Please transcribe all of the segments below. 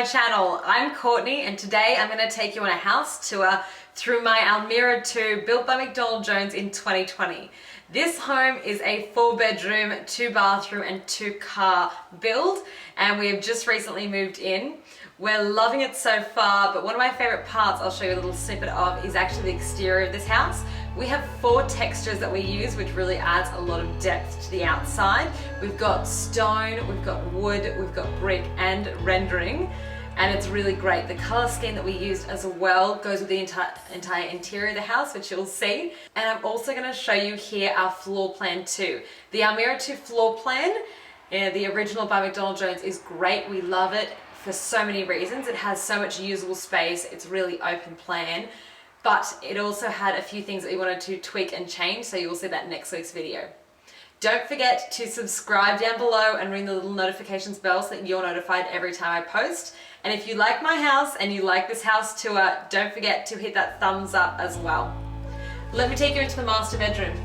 my channel. I'm Courtney and today I'm going to take you on a house tour through my Almeria 2 built by McDonald Jones in 2020. This home is a 4-bedroom, 2-bathroom and 2-car build, and we have just recently moved in. We're loving it so far, but one of my favorite parts I'll show you a little snippet of is actually the exterior of this house. We have 4 textures that we use, which really adds a lot of depth to the outside. We've got stone, we've got wood, we've got brick and rendering, and it's really great. The color scheme that we used as well goes with the entire interior of the house, which you'll see. And I'm also going to show you here our floor plan too. The Almeria 2 floor plan, the original by McDonald Jones, is great. We love it for so many reasons. It has so much usable space. It's really open plan. But it also had a few things that we wanted to tweak and change, so you'll see that next week's video. Don't forget to subscribe down below and ring the little notifications bell so that you're notified every time I post. And if you like my house and you like this house tour, don't forget to hit that thumbs up as well. Let me take you into the master bedroom.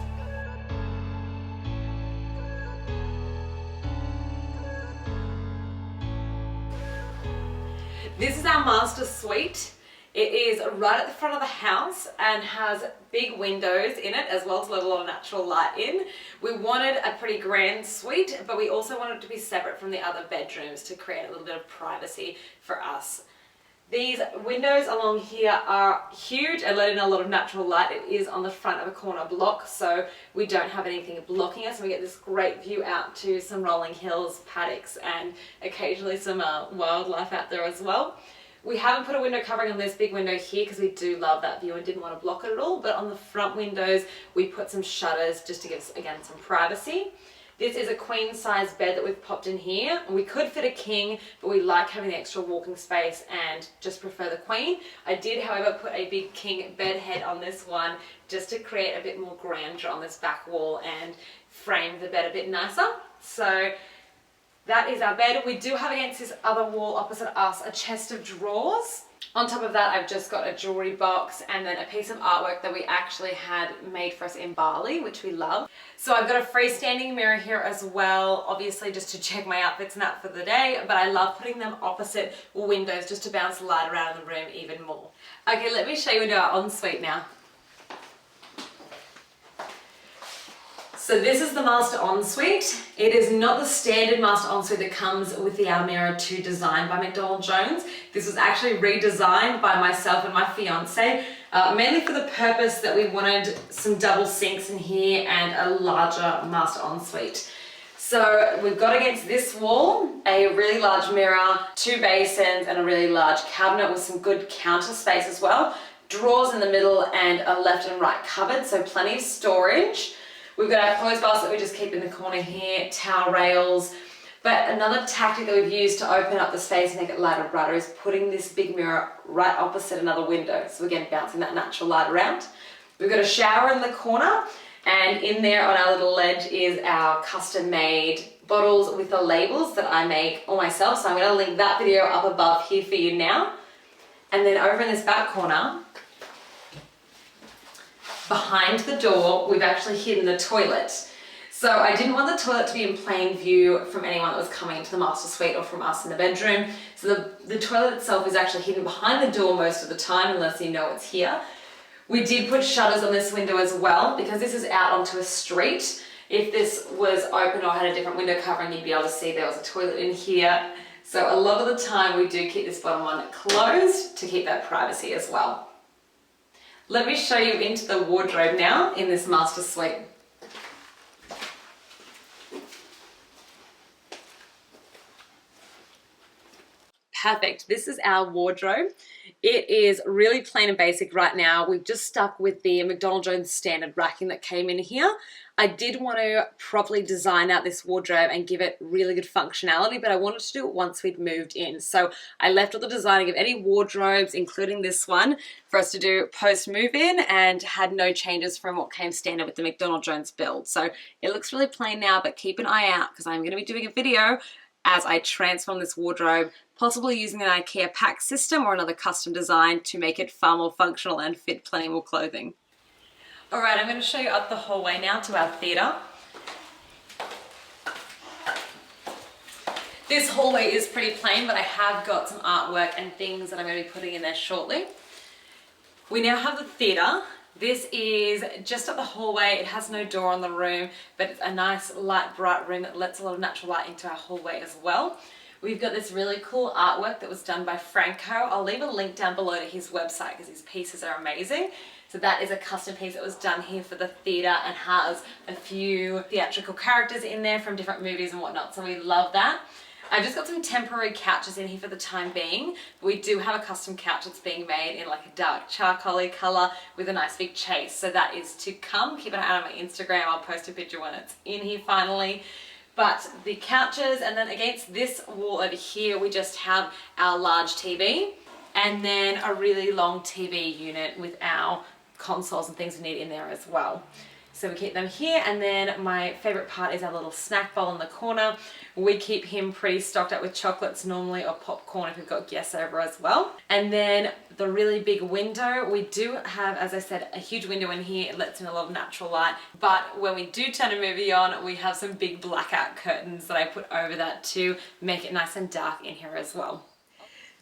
This is our master suite. It is right at the front of the house and has big windows in it as well to let a lot of natural light in. We wanted a pretty grand suite, but we also wanted it to be separate from the other bedrooms to create a little bit of privacy for us. These windows along here are huge and let in a lot of natural light. It is on the front of a corner block, so we don't have anything blocking us. We get this great view out to some rolling hills, paddocks, and occasionally some wildlife out there as well. We haven't put a window covering on this big window here because we do love that view and didn't want to block it at all, but on the front windows we put some shutters just to give us, again, some privacy. This is a queen size bed that we've popped in here. We could fit a king, but we like having the extra walking space and just prefer the queen. I did, however, put a big king bed head on this one just to create a bit more grandeur on this back wall and frame the bed a bit nicer. So that is our bed. We do have against this other wall opposite us a chest of drawers. On top of that, I've just got a jewelry box and then a piece of artwork that we actually had made for us in Bali, which we love. So I've got a freestanding mirror here as well, obviously just to check my outfits and that for the day, but I love putting them opposite windows just to bounce light around the room even more. Okay, let me show you into our ensuite now. So this is the master ensuite. It is not the standard master ensuite that comes with the Almeria 2 design by McDonald Jones. This was actually redesigned by myself and my fiance, mainly for the purpose that we wanted some double sinks in here and a larger master ensuite. So we've got against this wall a really large mirror, 2 basins and a really large cabinet with some good counter space as well. Drawers in the middle and a left and right cupboard, so plenty of storage. We've got our clothes basket that we just keep in the corner here, towel rails. But another tactic that we've used to open up the space and make it lighter and brighter is putting this big mirror right opposite another window. So again, bouncing that natural light around. We've got a shower in the corner, and in there on our little ledge is our custom made bottles with the labels that I make all myself. So I'm going to link that video up above here for you now. And then over in this back corner, behind the door, we've actually hidden the toilet. So I didn't want the toilet to be in plain view from anyone that was coming into the master suite or from us in the bedroom. So the toilet itself is actually hidden behind the door most of the time, unless you know it's here. We did put shutters on this window as well, because this is out onto a street. If this was open or had a different window covering, you'd be able to see there was a toilet in here. So a lot of the time we do keep this bottom one closed to keep that privacy as well. Let me show you into the wardrobe now in this master suite. Perfect. This is our wardrobe. It is really plain and basic right now. We've just stuck with the McDonald Jones standard racking that came in here. I did want to properly design out this wardrobe and give it really good functionality, but I wanted to do it once we'd moved in. So I left all the designing of any wardrobes, including this one, for us to do post-move-in, and had no changes from what came standard with the McDonald Jones build. So it looks really plain now, but keep an eye out because I'm going to be doing a video as I transform this wardrobe, possibly using an IKEA pack system or another custom design to make it far more functional and fit plenty more clothing. All right, I'm going to show you up the hallway now to our theatre. This hallway is pretty plain, but I have got some artwork and things that I'm going to be putting in there shortly. We now have the theatre. This is just up the hallway. It has no door on the room, but it's a nice light bright room that lets a lot of natural light into our hallway as well. We've got this really cool artwork that was done by Franco. I'll leave a link down below to his website because his pieces are amazing. So that is a custom piece that was done here for the theatre and has a few theatrical characters in there from different movies and whatnot. So we love that. I've just got some temporary couches in here for the time being. We do have a custom couch that's being made in like a dark charcoal-y colour with a nice big chase. So that is to come. Keep an eye on my Instagram. I'll post a picture when it's in here finally. But the couches, and then against this wall over here, we just have our large TV and then a really long TV unit with our consoles and things we need in there as well. So we keep them here, and then my favourite part is our little snack bowl in the corner. We keep him pretty stocked up with chocolates normally, or popcorn if we've got guests over as well. And then the really big window, we do have, as I said, a huge window in here. It lets in a lot of natural light, but when we do turn a movie on, we have some big blackout curtains that I put over that to make it nice and dark in here as well.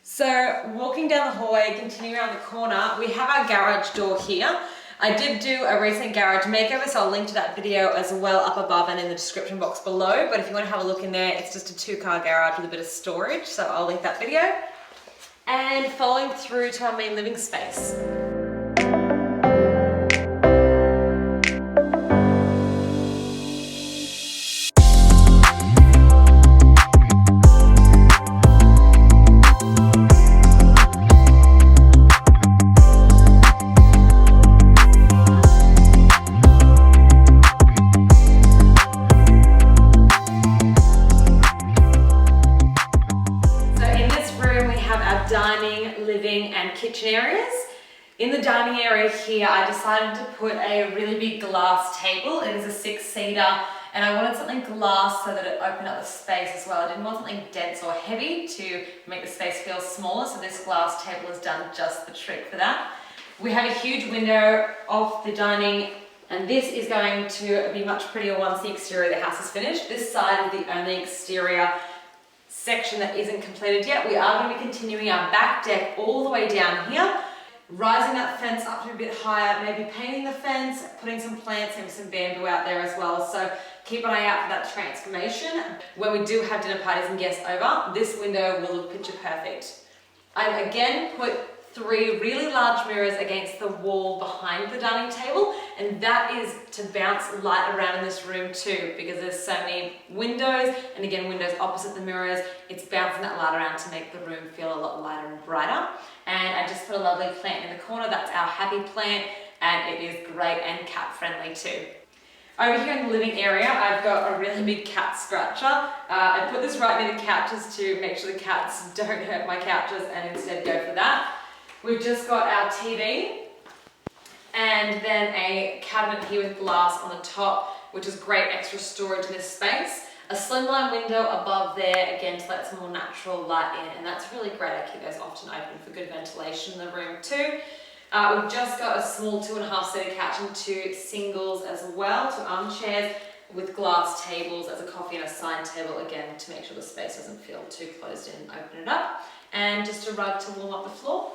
So walking down the hallway, continuing around the corner, we have our garage door here. I did do a recent garage makeover, so I'll link to that video as well up above and in the description box below. But if you want to have a look in there, it's just a 2-car garage with a bit of storage, so I'll link that video. And following through to our main living space. Dining, living and kitchen areas. In the dining area here, I decided to put a really big glass table. It is a 6-seater and I wanted something glass so that it opened up the space as well. I didn't want something dense or heavy to make the space feel smaller, so this glass table has done just the trick for that. We have a huge window off the dining, and this is going to be much prettier once the exterior of the house is finished. This side is the only exterior section that isn't completed yet. We are going to be continuing our back deck all the way down here, rising that fence up to a bit higher, maybe painting the fence, putting some plants and some bamboo out there as well. So keep an eye out for that transformation. When we do have dinner parties and guests over, this window will look picture perfect. I again put 3 really large mirrors against the wall behind the dining table, and that is to bounce light around in this room too, because there's so many windows, and again windows opposite the mirrors. It's bouncing that light around to make the room feel a lot lighter and brighter. And I just put a lovely plant in the corner. That's our happy plant, and it is great and cat friendly too. Over here in the living area, I've got a really big cat scratcher. I put this right near the couches to make sure the cats don't hurt my couches and instead go for that. We've just got our TV and then a cabinet here with glass on the top, which is great extra storage in this space. A slimline window above there, again, to let some more natural light in, and that's really great. I keep those often open for good ventilation in the room too. We've just got a small 2.5-seater couch and 2 singles as well, 2 armchairs with glass tables as a coffee and a side table, again, to make sure the space doesn't feel too closed in and open it up. And just a rug to warm up the floor.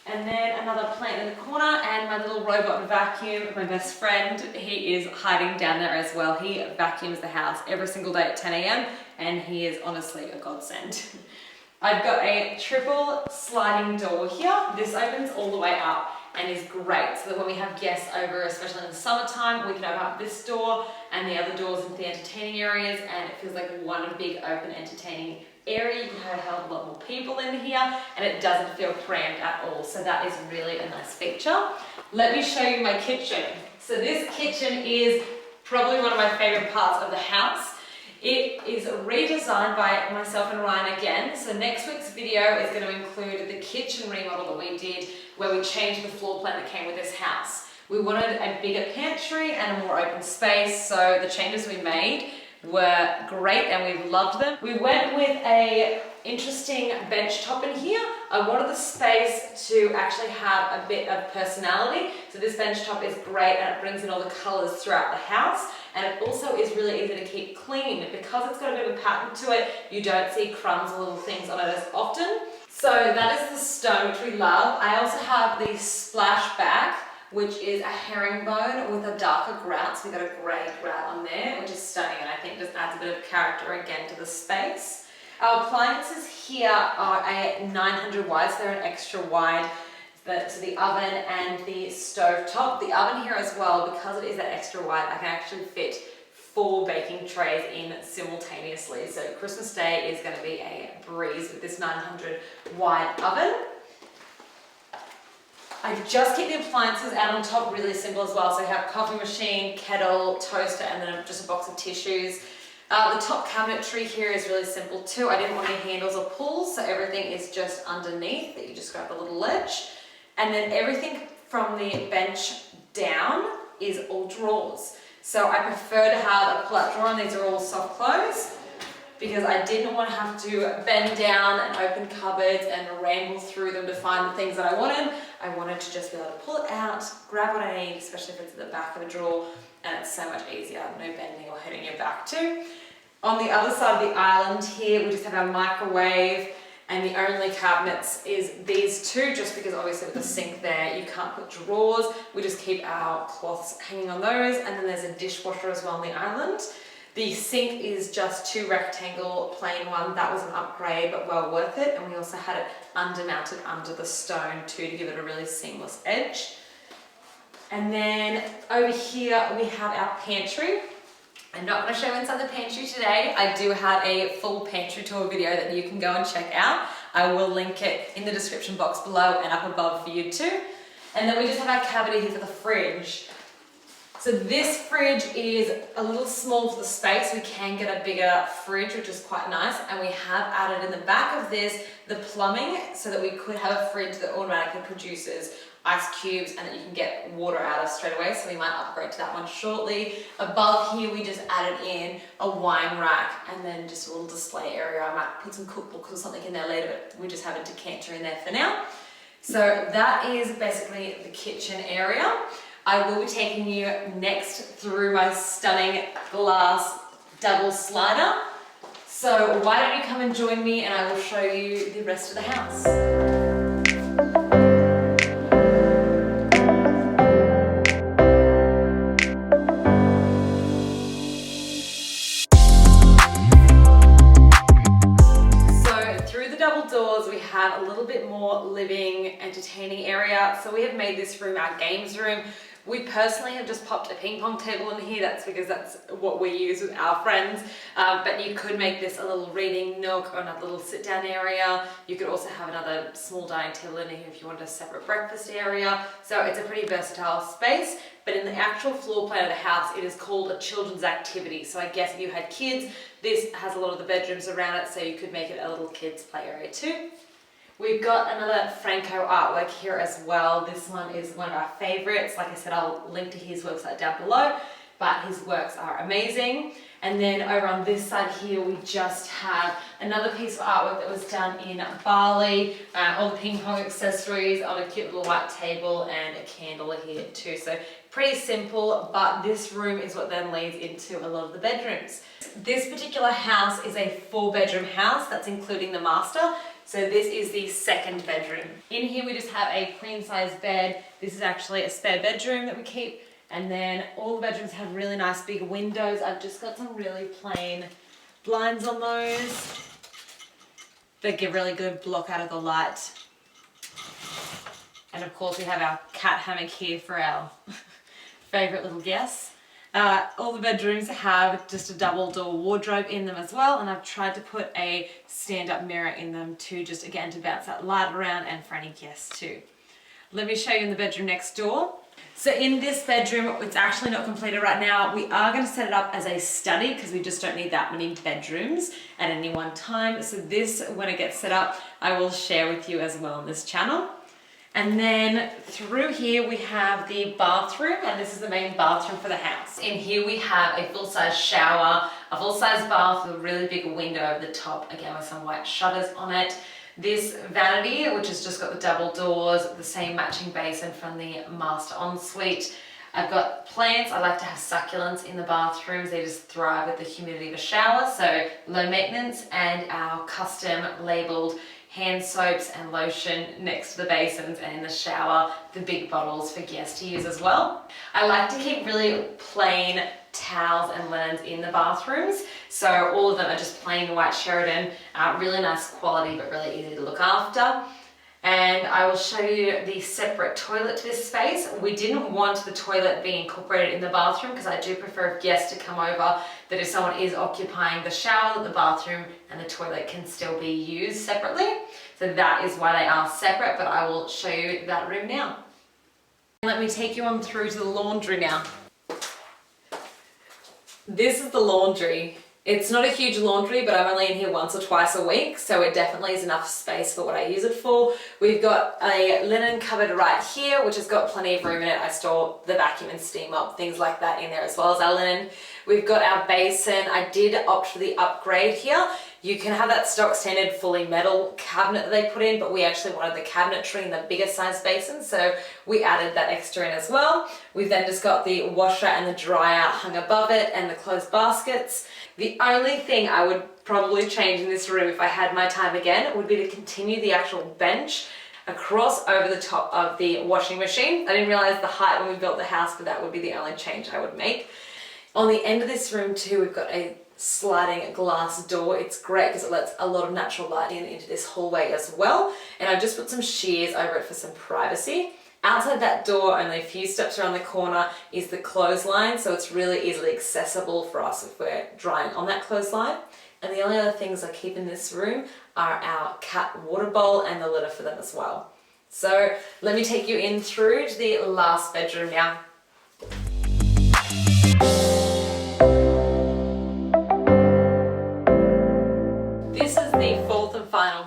And then another plant in the corner, and my little robot vacuum, my best friend, he is hiding down there as well. He vacuums the house every single day at 10 AM and he is honestly a godsend. I've got a triple sliding door here. This opens all the way up and is great, so that when we have guests over, especially in the summertime, we can open up this door and the other doors into the entertaining areas, and it feels like one big open entertaining area. You can have a lot more people in here and it doesn't feel cramped at all, so that is really a nice feature. Let me show you my kitchen. So this kitchen is probably one of my favorite parts of the house. It is redesigned by myself and Ryan again. So next week's video is going to include the kitchen remodel that we did, where we changed the floor plan that came with this house. We wanted a bigger pantry and a more open space, so the changes we made were great and we loved them. We went with a interesting bench top in here. I wanted the space to actually have a bit of personality. So this bench top is great and it brings in all the colors throughout the house. And it also is really easy to keep clean. Because it's got a bit of a pattern to it, you don't see crumbs or little things on it as often. So that is the stone, which we love. I also have the splashback, which is a herringbone with a darker grout. So we've got a grey grout on there, which is stunning and I think just adds a bit of character again to the space. Our appliances here are a 900 wide, so they're an extra wide. So the oven and the stove top. The oven here as well, because it is that extra wide, I can actually fit 4 baking trays in simultaneously. So Christmas Day is going to be a breeze with this 900 wide oven. I just keep the appliances out on top really simple as well. So you have coffee machine, kettle, toaster, and then just a box of tissues. The top cabinetry here is really simple too. I didn't want any handles or pulls, so everything is just underneath that you just grab a little ledge. And then everything from the bench down is all drawers. So I prefer to have a pull-out drawer, and these are all soft close because I didn't want to have to bend down and open cupboards and ramble through them to find the things that I wanted. I wanted to just be able to pull it out, grab what I need, especially if it's at the back of a drawer, and it's so much easier, no bending or hitting your back too. On the other side of the island here, we just have our microwave, and the only cabinets is these two, just because obviously with the sink there, you can't put drawers. We just keep our cloths hanging on those, and then there's a dishwasher as well on the island. The sink is just 2 rectangle plain one. That was an upgrade, but well worth it. And we also had it mounted under the stone too, to give it a really seamless edge. And then over here we have our pantry. I'm not going to show inside the pantry today. I do have a full pantry tour video that you can go and check out. I will link it in the description box below and up above for you too. And then we just have our cavity here for the fridge. So this fridge is a little small for the space. We can get a bigger fridge, which is quite nice. And we have added in the back of this the plumbing so that we could have a fridge that automatically produces ice cubes and that you can get water out of straight away. So we might upgrade to that one shortly. Above here, we just added in a wine rack and then just a little display area. I might put some cookbooks or something in there later, but we just have a decanter in there for now. So that is basically the kitchen area. I will be taking you next through my stunning glass double slider. So why don't you come and join me and I will show you the rest of the house. Doors, we have a little bit more living, entertaining area. So we have made this room our games room. We personally have just popped a ping pong table in here. That's because that's what we use with our friends. But you could make this a little reading nook or another little sit down area. You could also have another small dining table in here if you wanted a separate breakfast area. So it's a pretty versatile space. But in the actual floor plan of the house, it is called a children's activity. So I guess if you had kids, this has a lot of the bedrooms around it, so you could make it a little kids play area too. We've got another Franco artwork here as well. This one is one of our favorites. Like I said, I'll link to his website down below, but his works are amazing. And then over on this side here, we just have another piece of artwork that was done in Bali, all the ping pong accessories on a cute little white table and a candle here too. So pretty simple, but this room is what then leads into a lot of the bedrooms. This particular house is a 4-bedroom house, that's including the master. So this is the 2nd bedroom. In here we just have a queen size bed. This is actually a spare bedroom that we keep. And then all the bedrooms have really nice big windows. I've just got some really plain blinds on those. They give really good block out of the light. And of course we have our cat hammock here for our favorite little guests. All the bedrooms have just a double door wardrobe in them as well, and I've tried to put a stand-up mirror in them too, just again to bounce that light around and for any guests too. Let me show you in the bedroom next door. So in this bedroom, it's actually not completed right now. We are going to set it up as a study because we just don't need that many bedrooms at any one time. So this, when it gets set up, I will share with you as well on this channel. And then through here we have the bathroom, and this is the main bathroom for the house. In here we have a full-size shower, a full-size bath with a really big window over the top, again with some white shutters on it. This vanity, which has just got the double doors, the same matching basin from the master ensuite. I've got plants. I like to have succulents in the bathrooms. They just thrive with the humidity of a shower, so low maintenance, and our custom labeled hand soaps and lotion next to the basins, and in the shower, the big bottles for guests to use as well. I like to keep really plain towels and linens in the bathrooms, so all of them are just plain white Sheraton, really nice quality but really easy to look after. And I will show you the separate toilet to this space. We didn't want the toilet being incorporated in the bathroom because I do prefer if guests to come over that if someone is occupying the shower, the bathroom and the toilet can still be used separately. So that is why they are separate, but I will show you that room now. Let me take you on through to the laundry now. This is the laundry. It's not a huge laundry, but I'm only in here once or twice a week, so it definitely is enough space for what I use it for. We've got a linen cupboard right here, which has got plenty of room in it. I store the vacuum and steam up, things like that in there, as well as our linen. We've got our basin. I did opt for the upgrade here. You can have that stock standard fully metal cabinet that they put in, but we actually wanted the cabinetry in the bigger size basin, so we added that extra in as well. We've then just got the washer and the dryer hung above it and the clothes baskets. The only thing I would probably change in this room if I had my time again would be to continue the actual bench across over the top of the washing machine. I didn't realize the height when we built the house, but that would be the only change I would make. On the end of this room too, we've got a sliding glass door. It's great because it lets a lot of natural light into this hallway as well. And I've just put some shears over it for some privacy. Outside that door, only a few steps around the corner, is the clothesline, so it's really easily accessible for us if we're drying on that clothesline. And the only other things I keep in this room are our cat water bowl and the litter for them as well. So let me take you in through to the last bedroom now.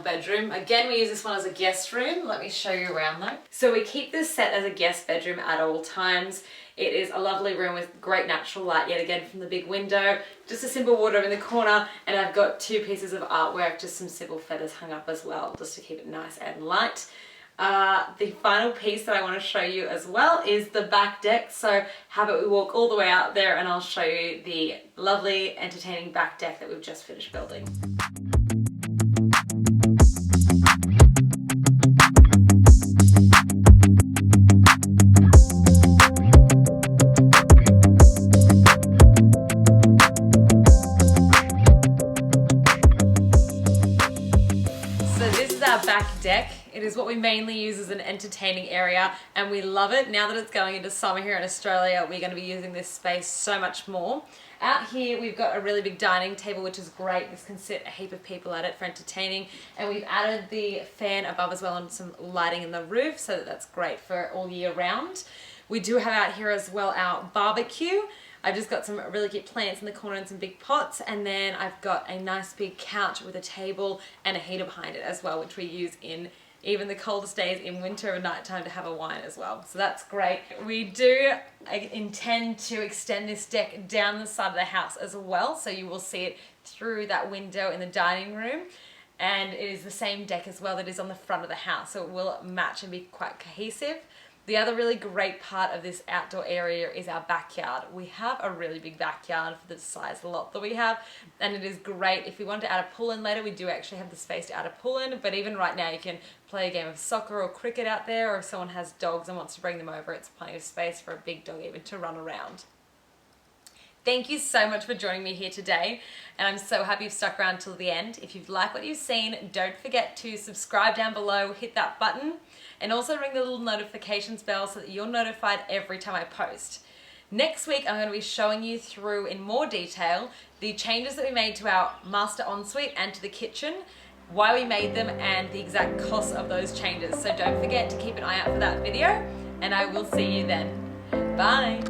Bedroom. Again, we use this one as a guest room. Let me show you around though. So we keep this set as a guest bedroom at all times. It is a lovely room with great natural light yet again from the big window. Just a simple wardrobe in the corner, and I've got two pieces of artwork, just some sybil feathers hung up as well, just to keep it nice and light. The final piece that I want to show you as well is the back deck. So how about we walk all the way out there and I'll show you the lovely entertaining back deck that we've just finished building. Back deck. It is what we mainly use as an entertaining area, and we love it. Now that it's going into summer here in Australia, we're going to be using this space so much more. Out here we've got a really big dining table, which is great. This can sit a heap of people at it for entertaining, and we've added the fan above as well and some lighting in the roof, so that's great for all year round. We do have out here as well our barbecue. I've just got some really cute plants in the corner and some big pots, and then I've got a nice big couch with a table and a heater behind it as well, which we use in even the coldest days in winter and nighttime to have a wine as well. So that's great. We do intend to extend this deck down the side of the house as well, so you will see it through that window in the dining room. And it is the same deck as well that is on the front of the house, so it will match and be quite cohesive. The other really great part of this outdoor area is our backyard. We have a really big backyard for the size of the lot that we have, and it is great. If we want to add a pool in later, we do actually have the space to add a pool in, but even right now you can play a game of soccer or cricket out there, or if someone has dogs and wants to bring them over, it's plenty of space for a big dog even to run around. Thank you so much for joining me here today, and I'm so happy you've stuck around till the end. If you've liked what you've seen, don't forget to subscribe down below, hit that button, and also ring the little notifications bell so that you're notified every time I post. Next week, I'm going to be showing you through in more detail the changes that we made to our master ensuite and to the kitchen, why we made them, and the exact cost of those changes. So don't forget to keep an eye out for that video, and I will see you then. Bye!